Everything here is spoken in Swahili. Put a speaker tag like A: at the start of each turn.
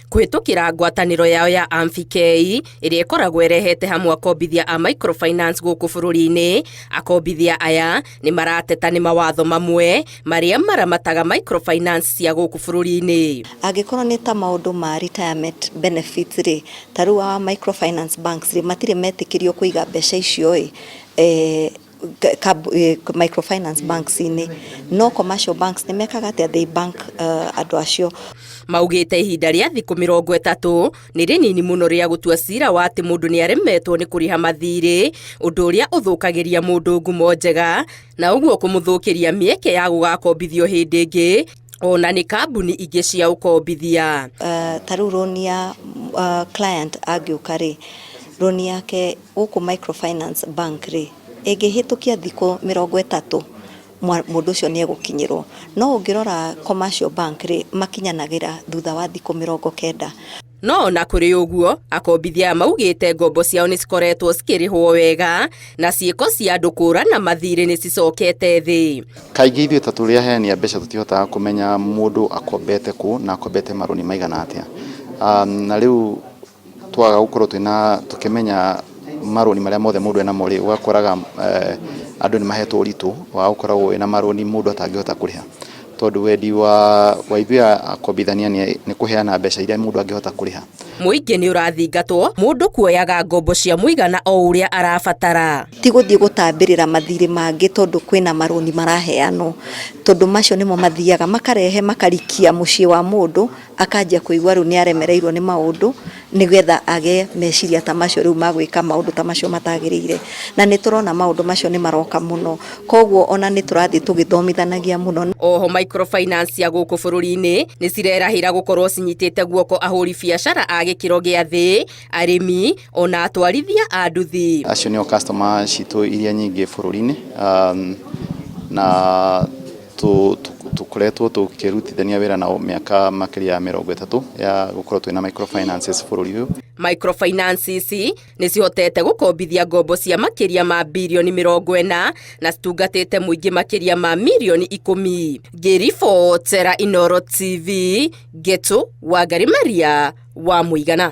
A: kwitukira ngwataniro yao ya Amfikei iria ikoragwo irehete hamwe akombithia a microfinance guku bururi-ini. Akombithia aya ni marateta ni mawatho mamwe maria maramataga microfinance cia guku bururi-ini.
B: Angikorwo ni ta maundu ma retirement benefits ri taru wa microfinance banks ri matire metikirio kuiga mbeca icio microfinance banks ini no commercial banks ni mekaga atia they bank andu acio.
A: Maugite ihinda ria thiku 30 ni rinini muno ria gutua cira wa ati mundu ni aremetwo ni kuriha mathiri, undu uria uthukagiria mundu ngumo njega na uguo kumuthukiria mieke ya gugakombithio hindi ingi ona ni kambuni ingi cia ukombithia.
B: Taru ronia client agiuka ri roni yake uku microfinance bank ri ingihitukia thiku 30 mundu ucio ni egukinyirwo, no ungirora commercial bank ri makinyanagira thutha wa thiku 90.
A: No na kuri uguo akombithia maugite ngombo ciao ni cikoretwo cikirihwo wega na ciiko cia andu kurana mathiri ni cicokete thi.
C: Kaingi ithuĩ ta tũrĩa aheani a mbeca tũtihotaga kũmenya mũndũ akombete ku na akombete maroni maigana atia. Na rĩu twaga gukorwo tukimenya maroni maria mothe mundu ena mori ugakoraga andu ni mahetwo ritu wa gukoragwo ena maroni mundu atangihota kuriha tondu wendi wa ithuĩ akombithania ni kuheana mbeca iria mundu angihota kuriha.
A: Muingi ni urathingatwo mundu kuoyaga ngombo cia muigana o uria arabatara,
B: ti guthii gutambirira mathiri mangi tondu kwina maroni maraheanwo tondu macio nimo mathiaga makarehe makarikia mucii wa mundu akanjia kuigwa riu ni aremereirwo ni maundu nigetha age meciria ta macio riu magwika maundu ta macio matagirire na ni turona maundu macio ni maroka muno koguo ona ni turathi tugithomithanagia muno.
A: Oho microfinance ya guku bururi-ini ni cirerahira gukorwo cinyitite guoko ahuri biashara a gikiro gia thi, arimi ona atwarithia a nduthi.
C: Acio nio customer citu iria nyingi bururi-ini na tukoretwo tukirutithania wira na miaka makiria ya 30 ya gukorwo twina microfinances bururi uyu.
A: Microfinances ni cihotete gukombithia ngombo cia makiria ma bilioni 40 na citungatite muingi makiria ma milioni 10. Ngiribotera Inooro TV, Getu Wangari Maria wa Muigana.